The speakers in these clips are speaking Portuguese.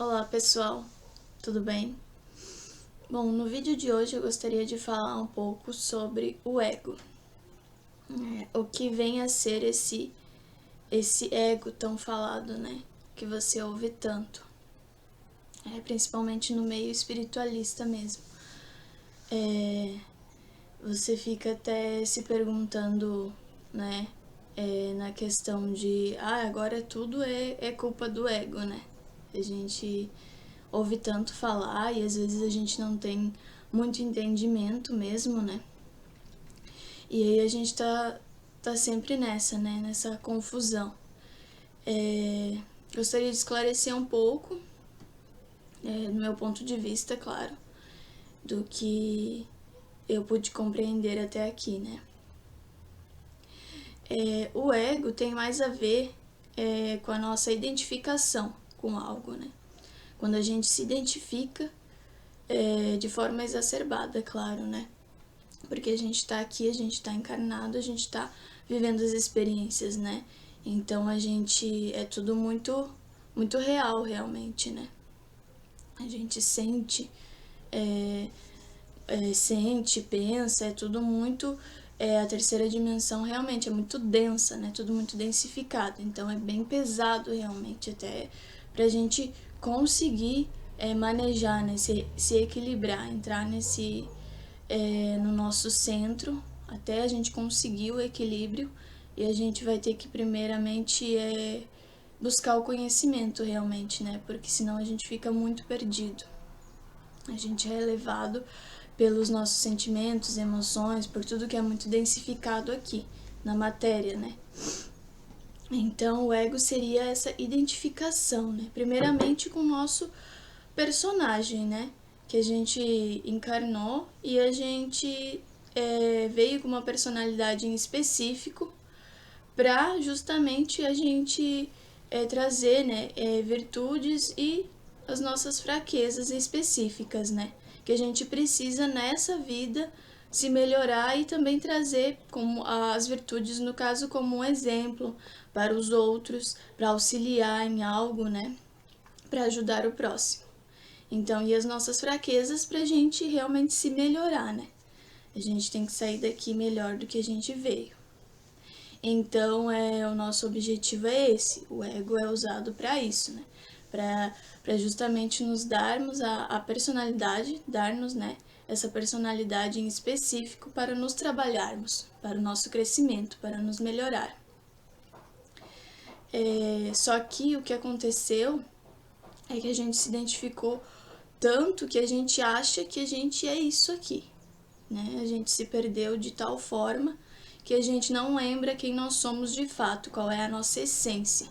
Olá pessoal, tudo bem? Bom, no vídeo de hoje eu gostaria de falar um pouco sobre o ego. O que vem a ser esse ego tão falado, né? Que você ouve tanto. Principalmente no meio espiritualista mesmo. Você fica até se perguntando, né? Na questão de, agora tudo é culpa do ego, né? A gente ouve tanto falar e às vezes a gente não tem muito entendimento mesmo, né? E aí a gente tá sempre nessa, né? Nessa confusão. Gostaria de esclarecer um pouco, do meu ponto de vista, claro, do que eu pude compreender até aqui, né? O ego tem mais a ver com a nossa identificação com algo, né? Quando a gente se identifica de forma exacerbada, claro, né? Porque a gente tá aqui, a gente tá encarnado, a gente tá vivendo as experiências, né? Então a gente é tudo muito muito real, realmente, né? A gente sente, pensa, é tudo muito. A terceira dimensão realmente é muito densa, né? Tudo muito densificado. Então é bem pesado realmente, até pra gente conseguir manejar, né? Se equilibrar, entrar no nosso centro, até a gente conseguir o equilíbrio, e a gente vai ter que primeiramente buscar o conhecimento realmente, né? Porque senão a gente fica muito perdido. A gente é levado pelos nossos sentimentos, emoções, por tudo que é muito densificado aqui na matéria, né? Então o ego seria essa identificação, né? Primeiramente com o nosso personagem, né? Que a gente encarnou e a gente veio com uma personalidade em específico para justamente a gente trazer, né, virtudes e as nossas fraquezas específicas, né, que a gente precisa nessa vida se melhorar e também trazer como as virtudes, no caso, como um exemplo para os outros, para auxiliar em algo, né, para ajudar o próximo. Então, e as nossas fraquezas para a gente realmente se melhorar, né? A gente tem que sair daqui melhor do que a gente veio. Então, o nosso objetivo é esse. O ego é usado para isso, né? Para justamente nos darmos a personalidade, darmos, né, essa personalidade em específico para nos trabalharmos, para o nosso crescimento, para nos melhorar. Só que o que aconteceu é que a gente se identificou tanto que a gente acha que a gente é isso aqui, né? A gente se perdeu de tal forma que a gente não lembra quem nós somos de fato, qual é a nossa essência,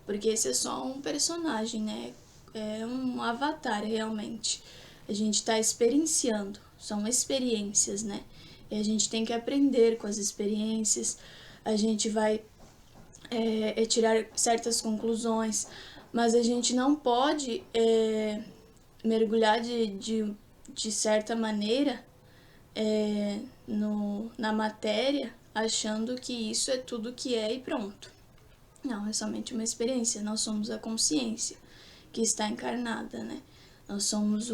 porque esse é só um personagem, né? É um avatar realmente. A gente está experienciando, são experiências, né? E a gente tem que aprender com as experiências, a gente vai tirar certas conclusões, mas a gente não pode mergulhar de certa maneira na matéria, achando que isso é tudo que é e pronto. Não, é somente uma experiência. Nós somos a consciência que está encarnada, né? Nós somos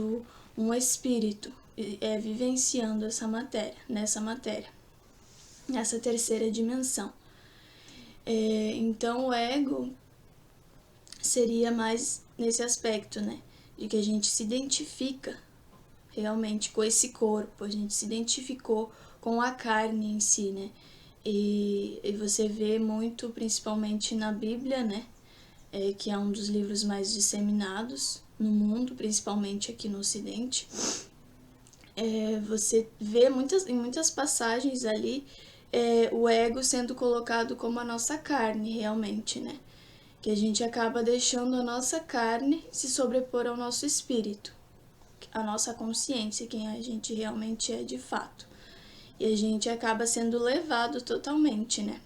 um espírito vivenciando nessa matéria, nessa terceira dimensão. Então o ego seria mais nesse aspecto, né? De que a gente se identifica realmente com esse corpo, a gente se identificou com a carne em si, né? E você vê muito, principalmente na Bíblia, né? Que é um dos livros mais disseminados no mundo, principalmente aqui no Ocidente. Você vê em muitas passagens ali o ego sendo colocado como a nossa carne, realmente, né? Que a gente acaba deixando a nossa carne se sobrepor ao nosso espírito, a nossa consciência, quem a gente realmente é de fato. E a gente acaba sendo levado totalmente, né?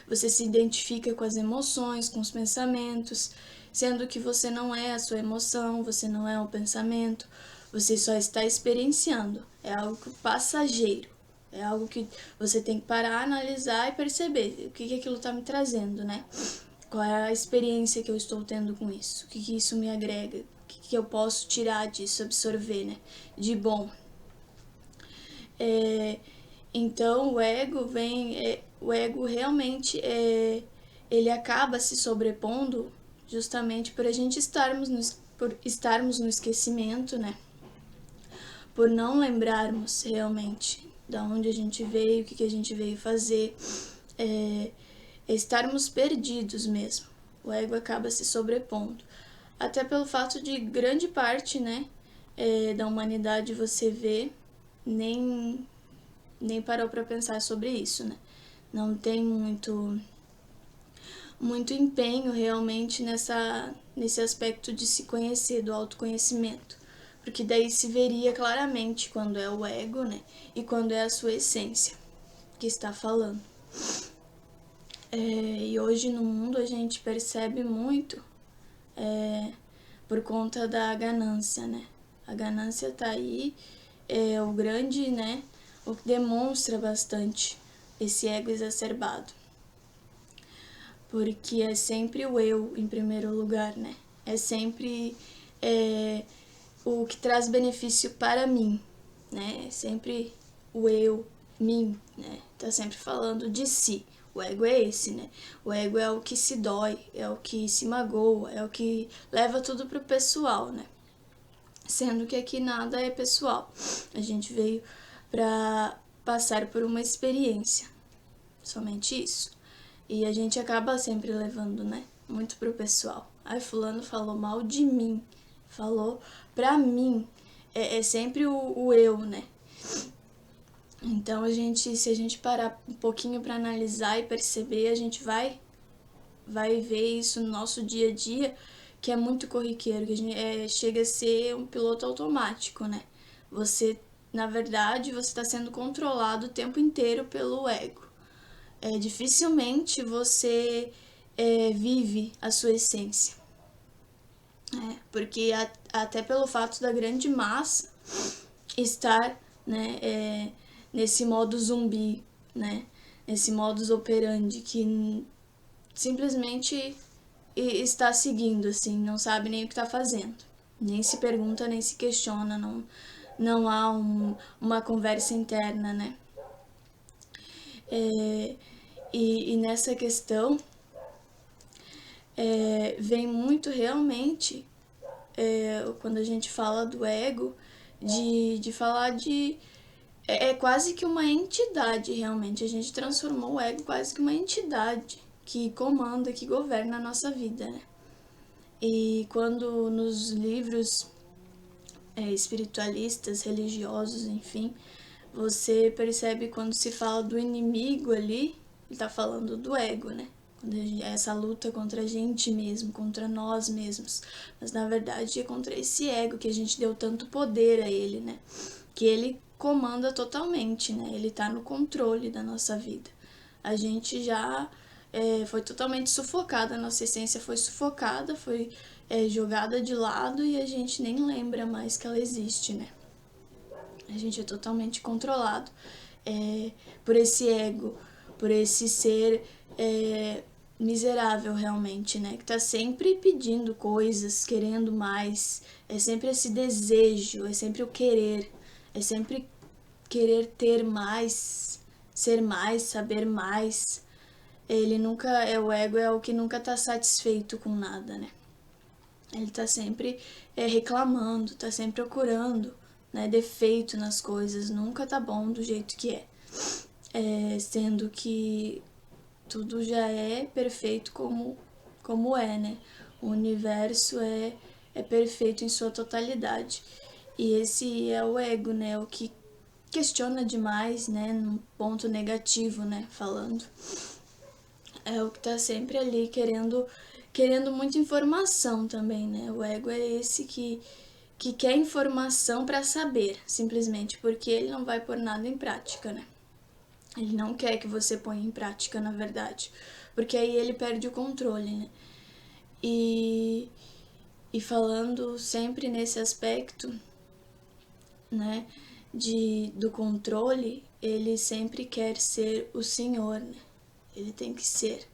Você se identifica com as emoções, com os pensamentos, sendo que você não é a sua emoção, você não é o pensamento, você só está experienciando. É algo passageiro, é algo que você tem que parar, analisar e perceber o que aquilo está me trazendo, né? Qual é a experiência que eu estou tendo com isso? O que isso me agrega? O que eu posso tirar disso, absorver, né? De bom. Então o ego realmente ele acaba se sobrepondo justamente por a gente por estarmos no esquecimento, né? Por não lembrarmos realmente da onde a gente veio, o que a gente veio fazer, estarmos perdidos mesmo. O ego acaba se sobrepondo. Até pelo fato de grande parte, né, da humanidade você vê, nem parou para pensar sobre isso, né? Não tem muito empenho realmente nesse aspecto de se conhecer, do autoconhecimento. Porque daí se veria claramente quando é o ego, né? E quando é a sua essência que está falando. E hoje no mundo a gente percebe muito por conta da ganância, né? A ganância tá aí, o grande, né? O que demonstra bastante esse ego exacerbado. Porque é sempre o eu em primeiro lugar, né? É sempre o que traz benefício para mim, né? É sempre o eu, mim, né? Tá sempre falando de si. O ego é esse, né? O ego é o que se dói, é o que se magoa, é o que leva tudo pro pessoal, né? Sendo que aqui nada é pessoal. A gente veio pra passar por uma experiência. Somente isso. E a gente acaba sempre levando, né? Muito pro pessoal. Ai, fulano falou mal de mim. Falou pra mim. É sempre o eu, né? Então se a gente parar um pouquinho para analisar e perceber, a gente vai ver isso no nosso dia a dia, que é muito corriqueiro, que a gente, chega a ser um piloto automático, né? Você, na verdade, você está sendo controlado o tempo inteiro pelo ego. Dificilmente você vive a sua essência. Porque até pelo fato da grande massa estar, né, nesse modo zumbi, né, nesse modus operandi que simplesmente está seguindo, assim, não sabe nem o que está fazendo, nem se pergunta, nem se questiona, não há uma conversa interna, né. E nessa questão vem muito realmente quando a gente fala do ego, de falar de quase que uma entidade realmente. A gente transformou o ego quase que uma entidade que comanda, que governa a nossa vida, né? E quando nos livros espiritualistas, religiosos, enfim, você percebe quando se fala do inimigo ali, ele tá falando do ego, né? Essa luta contra a gente mesmo, contra nós mesmos. Mas na verdade é contra esse ego que a gente deu tanto poder a ele, né? Que ele comanda totalmente, né? Ele tá no controle da nossa vida. A gente já foi totalmente sufocada, a nossa essência foi sufocada, foi jogada de lado e a gente nem lembra mais que ela existe, né? A gente é totalmente controlado por esse ego, por esse ser miserável realmente, né? Que tá sempre pedindo coisas, querendo mais. É sempre esse desejo, é sempre o querer, é sempre querer ter mais, ser mais, saber mais. Ele nunca o ego é o que nunca tá satisfeito com nada, né? Ele tá sempre reclamando, tá sempre procurando, né, defeito nas coisas, nunca tá bom do jeito que sendo que tudo já é perfeito como é, né? O universo é perfeito em sua totalidade. E esse é o ego, né? O que questiona demais, né? Num ponto negativo, né? Falando. É o que tá sempre ali querendo muita informação também, né? O ego é esse que quer informação para saber, simplesmente, porque ele não vai pôr nada em prática, né? Ele não quer que você ponha em prática, na verdade, porque aí ele perde o controle, né? E falando sempre nesse aspecto, né, do controle, ele sempre quer ser o senhor, né? Ele tem que ser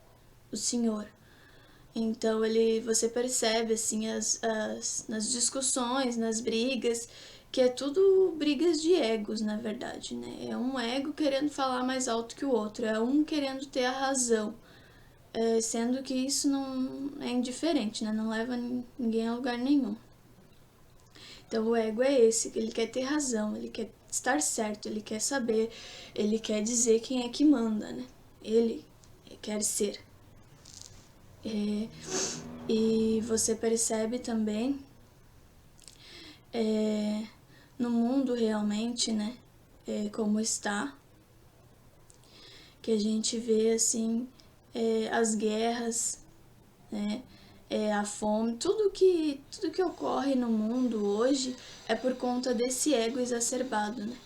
o senhor. Então você percebe assim nas discussões, nas brigas, que é tudo brigas de egos, na verdade, né? É um ego querendo falar mais alto que o outro, é um querendo ter a razão, sendo que isso não é indiferente, né? Não leva ninguém a lugar nenhum. Então o ego é esse, ele quer ter razão, ele quer estar certo, ele quer saber, ele quer dizer quem é que manda, né? Ele quer ser. E você percebe também no mundo realmente, né? Como está, que a gente vê assim as guerras, né? A fome, tudo que ocorre no mundo hoje é por conta desse ego exacerbado, né?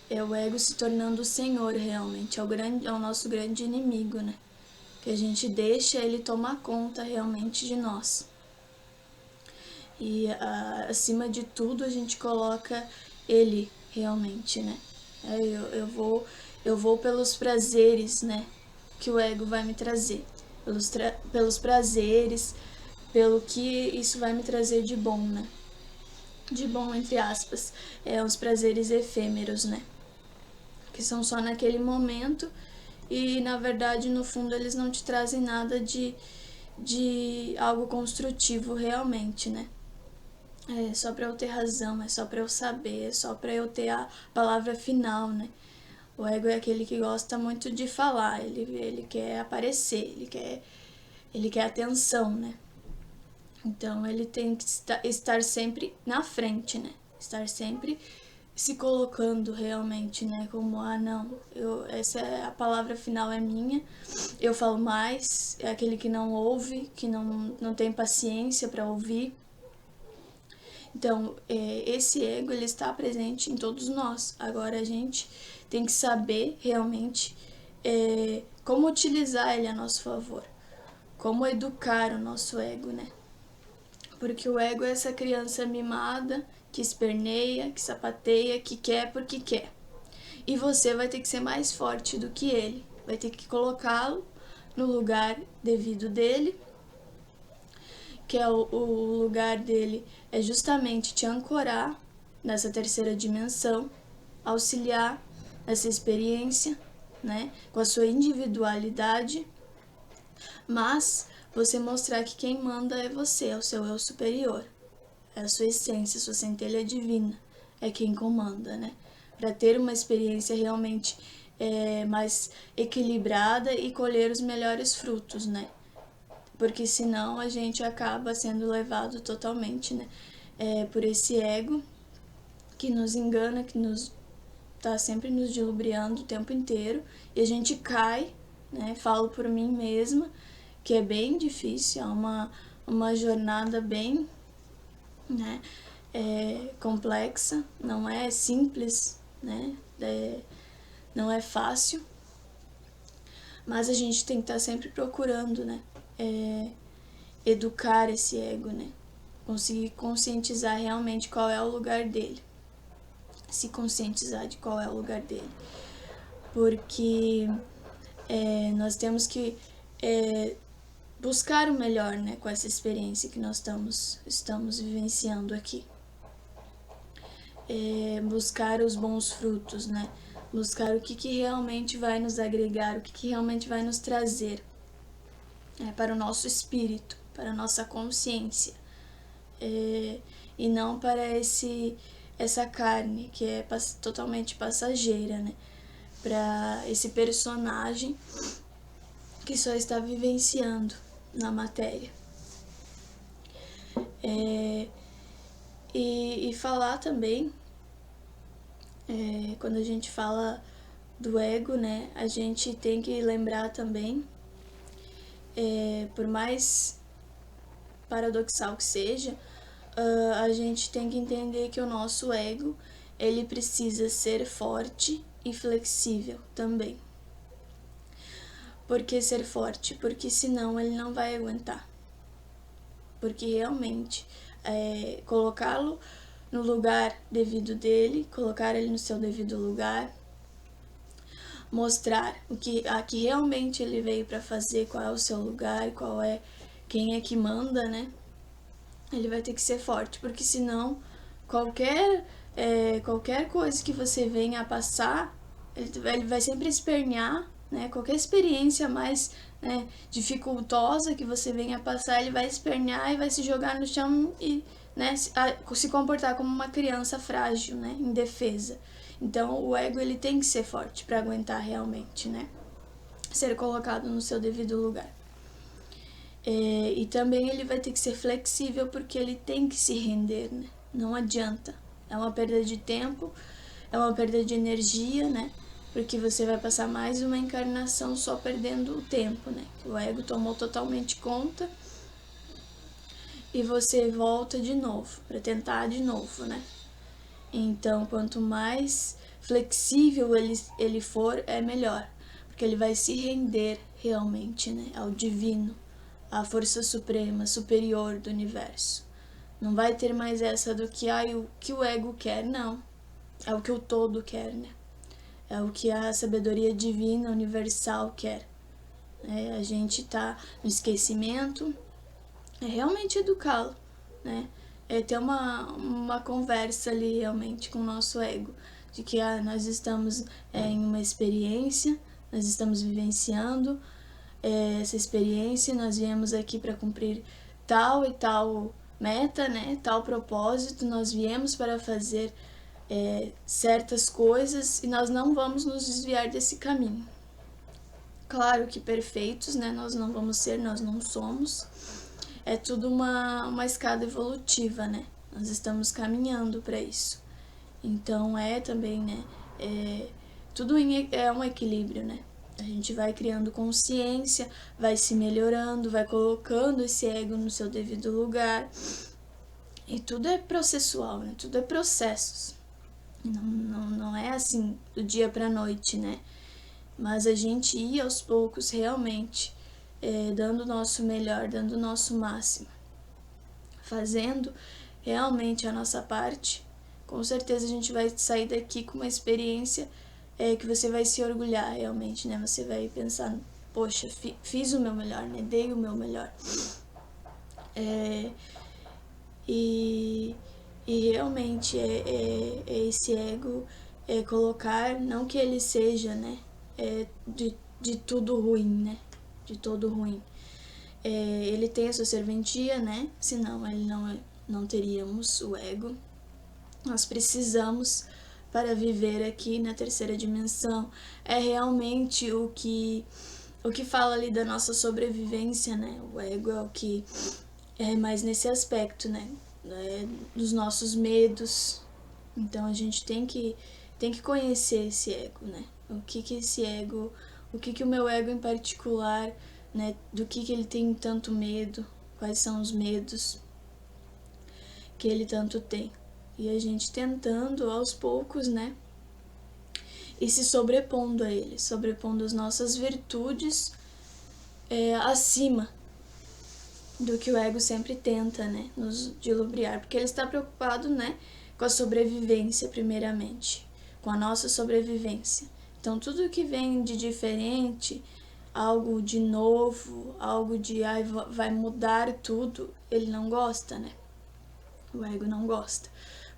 É o ego se tornando o senhor realmente, é o nosso grande inimigo, né? Que a gente deixa ele tomar conta realmente de nós. E acima de tudo a gente coloca ele realmente, né? Eu vou pelos prazeres, né? Que o ego vai me trazer. Pelos prazeres, pelo que isso vai me trazer de bom, né? De bom, entre aspas. Os prazeres efêmeros, né? Que são só naquele momento e, na verdade, no fundo, eles não te trazem nada de algo construtivo realmente, né? É só pra eu ter razão, é só pra eu saber, é só pra eu ter a palavra final, né? O ego é aquele que gosta muito de falar, ele quer aparecer, ele quer atenção, né? Então ele tem que estar sempre na frente, né? Estar sempre se colocando realmente, né? Como, não, essa é a palavra final, é minha, eu falo mais, é aquele que não ouve, que não tem paciência para ouvir. Então, esse ego, ele está presente em todos nós. Agora a gente tem que saber realmente como utilizar ele a nosso favor, como educar o nosso ego, né? Porque o ego é essa criança mimada que esperneia, que sapateia, que quer porque quer. E você vai ter que ser mais forte do que ele, vai ter que colocá-lo no lugar devido dele, que é o lugar dele é justamente te ancorar nessa terceira dimensão, auxiliar nessa experiência, né, com a sua individualidade, mas você mostrar que quem manda é você, é o seu eu superior, é a sua essência, a sua centelha divina, é quem comanda, né, para ter uma experiência realmente mais equilibrada e colher os melhores frutos, né? Porque senão a gente acaba sendo levado totalmente, né, por esse ego que nos engana, que nos tá sempre nos dilubriando o tempo inteiro e a gente cai, né? Falo por mim mesma, que é bem difícil, é uma jornada bem, né, complexa, não é simples, né? Não é fácil, mas a gente tem que estar sempre procurando, né? Educar esse ego, né? Conseguir conscientizar realmente qual é o lugar dele. Se conscientizar de qual é o lugar dele. Porque nós temos que buscar o melhor, né, com essa experiência que nós estamos vivenciando aqui. Buscar os bons frutos, né? Buscar o que realmente vai nos agregar, o que realmente vai nos trazer para o nosso espírito, para a nossa consciência. E não para essa carne que é totalmente passageira, né? Para esse personagem que só está vivenciando na matéria. E falar também, quando a gente fala do ego, né, a gente tem que lembrar também, por mais paradoxal que seja, a gente tem que entender que o nosso ego, ele precisa ser forte e flexível também. Por que ser forte? Porque senão ele não vai aguentar. Porque realmente colocá-lo no lugar devido dele, colocar ele no seu devido lugar, mostrar a que realmente ele veio para fazer, qual é o seu lugar, quem é que manda, né? Ele vai ter que ser forte, porque senão qualquer coisa que você venha a passar, ele vai sempre espernear, né? Qualquer experiência mais, né, dificultosa que você venha a passar, ele vai espernear e vai se jogar no chão e, né, se comportar como uma criança frágil, né, indefesa. Então o ego ele tem que ser forte para aguentar realmente, né, ser colocado no seu devido lugar. E também ele vai ter que ser flexível, porque ele tem que se render, né? Não adianta. É uma perda de tempo, é uma perda de energia, né? Porque você vai passar mais uma encarnação só perdendo o tempo, né? O ego tomou totalmente conta e você volta de novo, para tentar de novo, né? Então, quanto mais flexível ele for, é melhor, porque ele vai se render realmente, né, ao divino, à força suprema, superior do universo. Não vai ter mais essa do que o que o ego quer, não. É o que o todo quer, né? É o que a sabedoria divina, universal quer. A gente tá no esquecimento, é realmente educá-lo, né? É ter uma conversa ali realmente com o nosso ego, de que nós estamos em uma experiência, nós estamos vivenciando essa experiência, nós viemos aqui para cumprir tal e tal meta, né? Tal propósito, nós viemos para fazer certas coisas e nós não vamos nos desviar desse caminho. Claro que perfeitos, né? Nós não vamos ser, nós não somos. É tudo uma escada evolutiva, né? Nós estamos caminhando para isso. Então também, né? Tudo é um equilíbrio, né? A gente vai criando consciência, vai se melhorando, vai colocando esse ego no seu devido lugar. E tudo é processual, né? Tudo é processos. Não é assim do dia pra noite, né? Mas a gente ir aos poucos realmente dando o nosso melhor, dando o nosso máximo, fazendo realmente a nossa parte. Com certeza a gente vai sair daqui com uma experiência que você vai se orgulhar realmente, né? Você vai pensar, poxa, fiz o meu melhor, né? Dei o meu melhor. E realmente esse ego colocar, não que ele seja, né? De tudo ruim, né? De todo ruim. Ele tem a sua serventia, né? Senão ele não teríamos o ego. Nós precisamos para viver aqui na terceira dimensão. É realmente o que fala ali da nossa sobrevivência, né? O ego é o que é mais nesse aspecto, né? Dos nossos medos. Então a gente tem que conhecer esse ego, né? O que esse ego, o que o meu ego em particular, né? Do que ele tem tanto medo, quais são os medos que ele tanto tem. E a gente tentando aos poucos, né? E se sobrepondo a ele, sobrepondo as nossas virtudes acima do que o ego sempre tenta, né? Nos dilubriar, porque ele está preocupado, né? Com a sobrevivência, primeiramente, com a nossa sobrevivência. Então, tudo que vem de diferente, algo de novo, algo de vai mudar tudo, ele não gosta, né? O ego não gosta,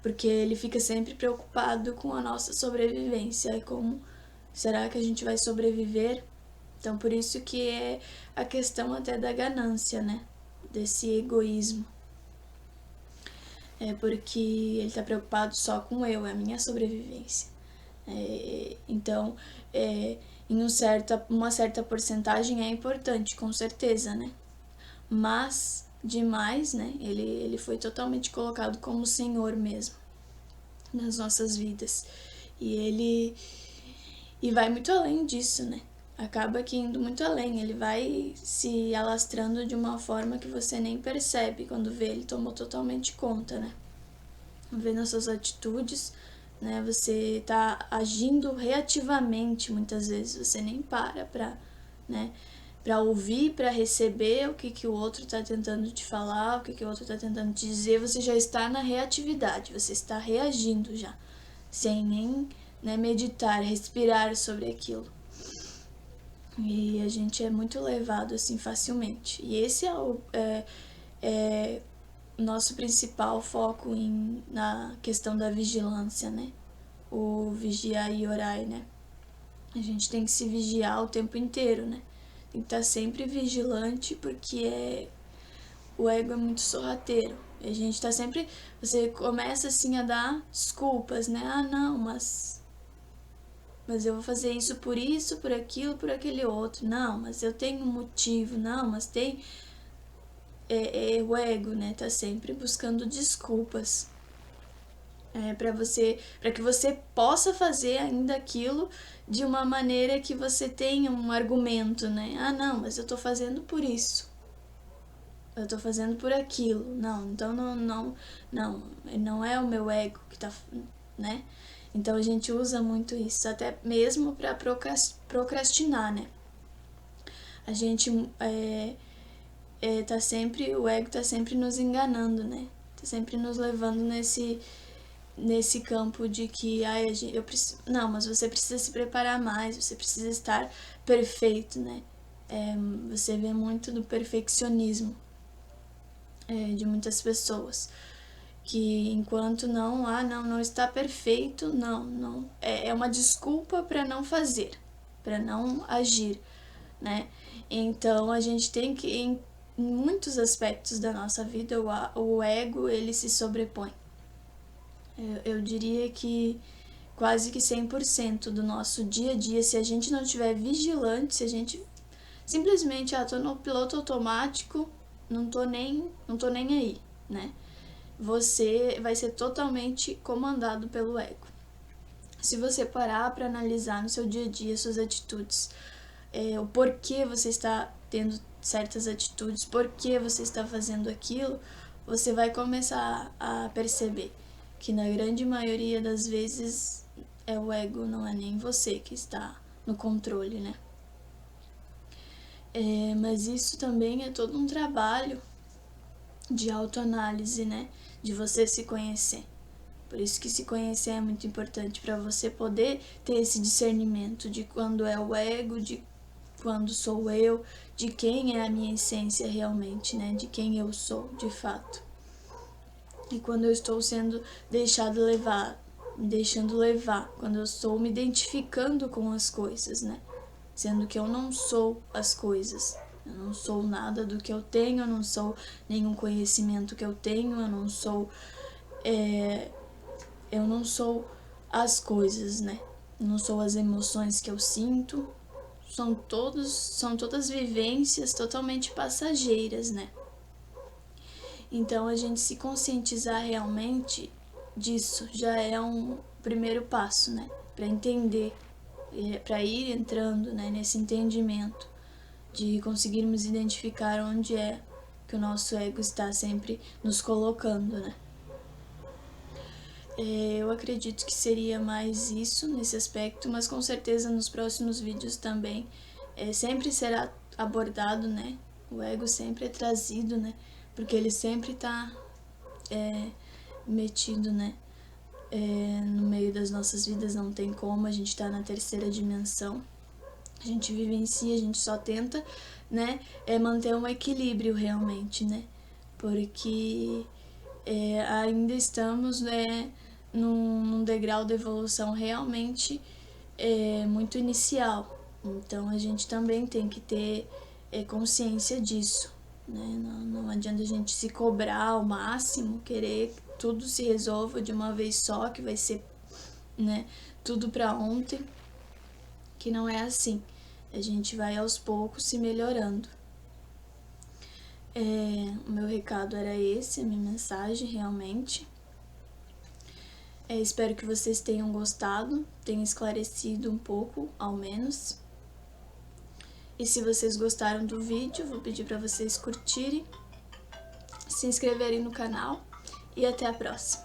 porque ele fica sempre preocupado com a nossa sobrevivência e como será que a gente vai sobreviver? Então, por isso que é a questão até da ganância, né? Desse egoísmo. Porque ele está preocupado só com eu, é a minha sobrevivência. Então, em uma certa porcentagem é importante, com certeza, né? Mas, demais, né? Ele foi totalmente colocado como Senhor mesmo nas nossas vidas. E vai muito além disso, né? Acaba que indo muito além, ele vai se alastrando de uma forma que você nem percebe quando vê, ele tomou totalmente conta, né? Vê nas suas atitudes, né? Você tá agindo reativamente muitas vezes, você nem para né? Pra ouvir, pra receber o que o outro tá tentando te falar, o que o outro tá tentando te dizer, você já está na reatividade, você está reagindo já, sem nem, né, meditar, respirar sobre aquilo. E a gente é muito levado assim facilmente. E esse é o nosso principal foco na questão da vigilância, né? O vigiar e orar, né? A gente tem que se vigiar o tempo inteiro, né? Tem que estar sempre vigilante, porque o ego é muito sorrateiro. A gente tá sempre... Você começa assim a dar desculpas, né? Ah, não, mas eu vou fazer isso, por aquilo, por aquele outro. Não, mas eu tenho um motivo. Não, mas tem... o ego, né? Tá sempre buscando desculpas. Para que você possa fazer ainda aquilo de uma maneira que você tenha um argumento, né? Ah, não, mas eu tô fazendo por isso. Eu tô fazendo por aquilo. Não, então não é o meu ego que tá, né? Então a gente usa muito isso, até mesmo para procrastinar, né? A gente tá sempre, o ego tá sempre nos enganando, né? Tá sempre nos levando nesse campo de que eu preciso, não, mas você precisa se preparar mais, você precisa estar perfeito, né? Você vê muito do perfeccionismo de muitas pessoas, que enquanto não está perfeito, não é uma desculpa para não fazer, para não agir, né? Então a gente tem que, em muitos aspectos da nossa vida, o ego ele se sobrepõe. Eu diria que quase que 100% do nosso dia a dia, se a gente não estiver vigilante, se a gente simplesmente, tô no piloto automático, não tô nem aí, né? Você vai ser totalmente comandado pelo ego. Se você parar para analisar no seu dia a dia suas atitudes, o porquê você está tendo certas atitudes, porquê você está fazendo aquilo, você vai começar a perceber que na grande maioria das vezes é o ego, não é nem você que está no controle, né? Mas isso também é todo um trabalho de autoanálise, né? De você se conhecer. Por isso que se conhecer é muito importante, para você poder ter esse discernimento de quando é o ego, de quando sou eu, de quem é a minha essência realmente, né? De quem eu sou, de fato. E quando eu estou sendo me deixando levar, quando eu estou me identificando com as coisas, né? Sendo que eu não sou as coisas. Eu não sou nada do que eu tenho, eu não sou nenhum conhecimento que eu tenho, eu não sou as coisas, né? Eu não sou as emoções que eu sinto. São todas vivências totalmente passageiras, né? Então a gente se conscientizar realmente disso já é um primeiro passo, né? Para entender, para ir entrando, né, nesse entendimento de conseguirmos identificar onde é que o nosso ego está sempre nos colocando, né? Eu acredito que seria mais isso nesse aspecto, mas com certeza nos próximos vídeos também sempre será abordado, né? O ego sempre é trazido, né? Porque ele sempre está metido, né? No meio das nossas vidas, não tem como, a gente está na terceira dimensão. A gente vive em si, a gente só tenta, né, manter um equilíbrio realmente, né? Porque ainda estamos, né, num degrau de evolução realmente muito inicial. Então a gente também tem que ter consciência disso, né? Não adianta a gente se cobrar ao máximo, querer que tudo se resolva de uma vez só, que vai ser, né, tudo para ontem, que não é assim. A gente vai aos poucos se melhorando. O meu recado era esse, a minha mensagem realmente. Espero que vocês tenham gostado, tenham esclarecido um pouco, ao menos. E se vocês gostaram do vídeo, vou pedir para vocês curtirem, se inscreverem no canal e até a próxima.